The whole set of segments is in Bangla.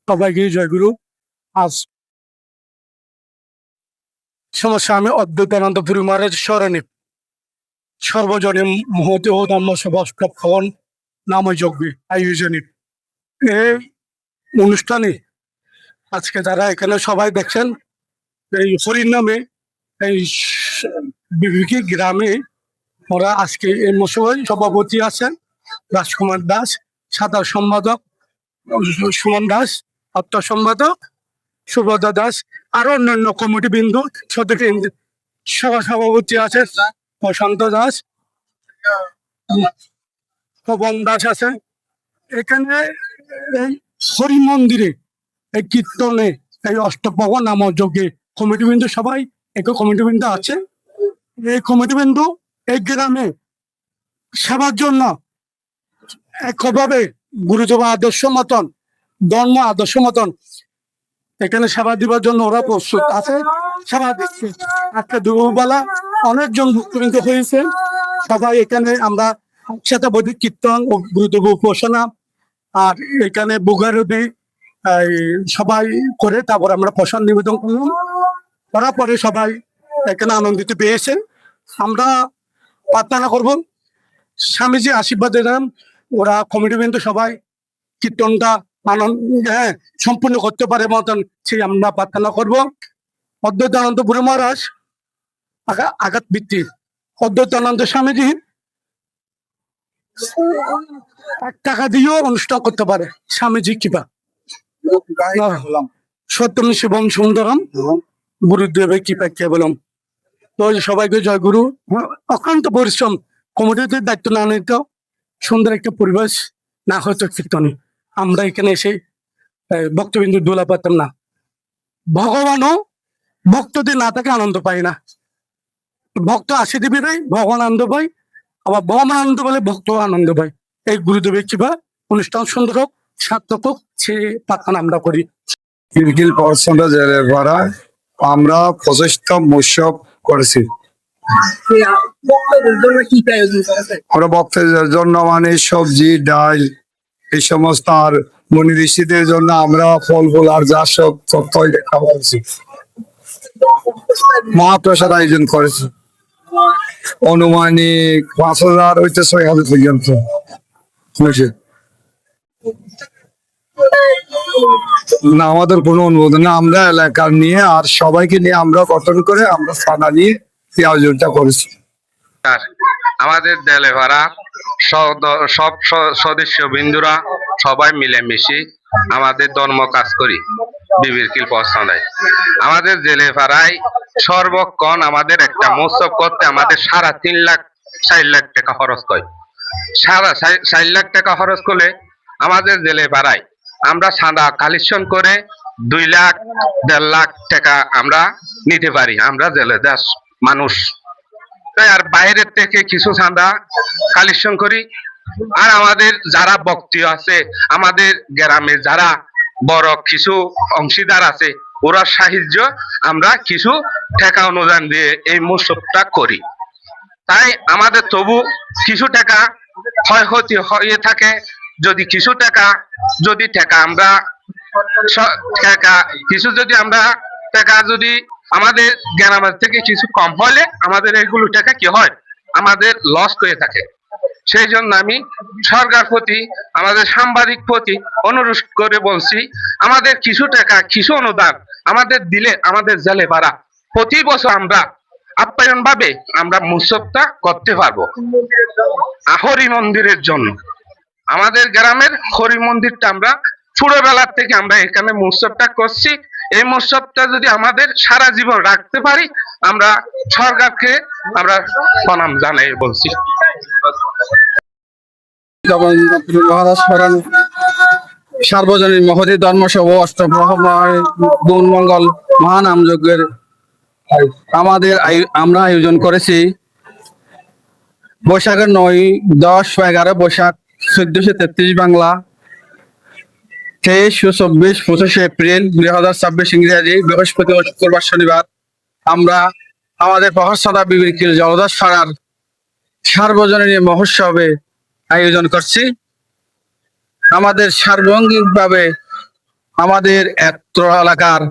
সবাইকে জয়গুরু। আজ সমস্যা আমি অদ্বৈতানন্দ পুরী মহারাজ স্মরণে সর্বজনীন মহতি ও ধর্ম সভা ভবন নামযজ্ঞ আয়োজনে এই অনুষ্ঠানে আজকে যারা এখানে সবাই দেখছেন, এই হরির নামে এই বিভিন্ন গ্রামে ওরা আজকে এই মশাই সভাপতি আছেন রাজকুমার দাস, সাধারণ সম্পাদক সুমন দাস, অর্থ সম্পাদক সুব্রত দাস, আরো অন্যান্য কমিটি বিন্দু সদস্য সভা সভাপতি আছে প্রশান্ত দাস, পবন দাস আছে। এখানে এই হরি মন্দিরে এই কীর্তনে এই অষ্টপ্রভ নাম যজ্ঞে কমিটি বিন্দু সবাই এক কমিটি বিন্দু আছে। এই কমিটি বিন্দু এই গ্রামে সেবার জন্য একভাবে গুরুদেব আদর্শ মতন, ধর্ম আদর্শ মতন এখানে সেবা দিবার জন্য ওরা প্রস্তুত আছে, সেবা দিচ্ছে। আজকে দুপুরবেলা অনেকজন ভক্তবৃন্দ হয়েছে, সবাই এখানে আমরা একসাথে বৈদিক কীর্তন ও গুরুদেব উপাসনা আর এখানে বুগারুদি সবাই করে তারপর আমরা প্রসাদ নিবেদন করলাম। করার পরে সবাই এখানে আনন্দিত পেয়েছে। আমরা প্রার্থনা করব স্বামীজি আশীর্বাদ দিলাম, ওরা কমিটি বৃন্দ সবাই কীর্তনটা আনন্দ সম্পূর্ণ করতে পারে মতন সেই আমরা প্রার্থনা করবো। অদ্বৈতানন্দ পুরী মহারাজ আঘাত ভিত্তি অদ্বৈতানন্দ স্বামীজি 1 টাকা দিয়েও অনুষ্ঠান করতে পারে, স্বামীজি কিবা সত্যম শিবম সুন্দরম গুরুদেবের কৃপা কেবলম। তো সবাইকে জয় গুরু। অক্লান্ত পরিশ্রম, কমিটির দায়িত্ব না নিত সুন্দর একটা পরিবেশ না হয়তো কীর্তনে আমরা এখানে এসে ভক্তবিন্দু দোলা পাতাম না। ভগবানও ভক্তদের না থাকে আনন্দ পায় না, ভক্ত আসে দিবি নাই ভগবান আনন্দ পায়, আবার ভগবান আনন্দ পেলে ভক্ত আনন্দ পায়। এই গুরুদেবের কৃপা অনুষ্ঠান সুন্দর হোক, সার্থক হোক, সে প্রার্থনা আমরা করি। আমরা প্রচেষ্টা মৎসব করেছি। আমরা ভক্তদের জন্য মানে সবজি ডাল এই সমস্ত, আর মনি ঋষিদের জন্য আমরা ফল ফুল আর যা সব খাওয়াচ্ছি। মহাপ্রসাদ আয়োজন করেছি, অনুমানিক 5,000 হইতে 6,000 পর্যন্ত হয়েছে। না আমাদের কোনো অনুমোদন না, আমরা এলাকার নিয়ে আর সবাইকে নিয়ে আমরা গঠন করে আমরা সাদা নিয়ে এই আয়োজনটা করেছি। আমাদের দেলে ভাড়া সব সদস্য বিন্দুরা সবাই মিলেমিশে আমাদের ধর্ম কাজ করি বিবির কিল পছন্দায়। আমাদের জেলে ভাড়ায় সর্বক্ষণ আমাদের একটা মৎসব করতে আমাদের 4 লাখ টাকা খরচ করে। 4 লাখ টাকা খরচ করলে আমাদের জেলে ভাড়ায় আমরা চাঁদা কালেকশন করে 2 লাখ 1.5 লাখ টাকা আমরা নিতে পারি, আমরা জেলে দাস মানুষ। তাই আর বাইরের থেকে কিছু চাঁদা কালেকশন করি। আর আমাদের যারা ভক্তি আছে, আমাদের গ্রামে যারা বড় কিছু অংশীদার আছে, ওরা সাহায্য আমরা কিছু টাকা অনুদান দিয়ে এই মৎসবটা করি। তাই আমাদের তবু কিছু টাকা ক্ষয়ক্ষতি হয়ে থাকে। যদি কিছু টাকা আমরা টাকা যদি আমাদের গ্রামের থেকে কিছু কম হলে আমাদের এগুলো টাকা কি হয়, আমাদের লস হয়ে থাকে। সেই জন্য আমি সরকার প্রতি, আমাদের সাংবাদিক প্রতি অনুরোধ করে বলছি, আমাদের কিছু টাকা কিছু অনুদান আমাদের দিলে আমাদের জেলে ভাড়া প্রতি বছর আমরা আপ্যায়ন ভাবে আমরা মৎসবটা করতে পারবো। হরি মন্দিরের জন্য আমাদের গ্রামের হরি মন্দিরটা আমরা ছোটবেলার থেকে আমরা এখানে মৎসবটা করছি। এই মৎসবটা যদি আমাদের সারা জীবন রাখতে পারি, আমরা সরকারকে আমরা প্রণাম জানাই বলছি। সার্বজনীন মহতি ধর্মসভা অষ্টপ্রহর মঙ্গল মহানাম যজ্ঞের আমরা আয়োজন করেছি বৈশাখের 9, 10, 11 বৈশাখ 1433 বাংলা, 23, 24, 25 এপ্রিল 2026 ইংরেজি, বৃহস্পতিবার, শুক্রবার, শনিবার আমরা আমাদের প্রহরসদা বিবির কিল জলদাস পাড়ার সার্বজনীন মহোৎসবে আয়োজন করছি। আমাদের সার্বঙ্গিক ভাবে আমাদের এত্র এলাকার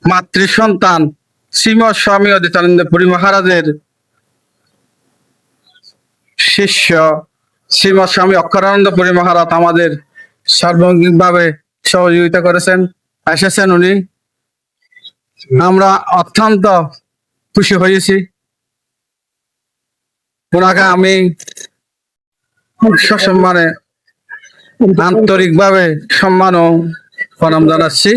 মাতৃ সন্তান শ্রীমৎ স্বামী অদ্বৈতানন্দ পুরী মহারাজের শিষ্য শ্রীমৎ স্বামী অক্ষরানন্দ পুরী মহারাজ আমাদের সার্বজনীনভাবে সহযোগিতা করেছেন, এসেছেন উনি। আমরা অত্যন্ত খুশি হয়েছি। ওনাকে আমি সসম্মানে আন্তরিকভাবে সম্মান ও প্রণাম জানাচ্ছি।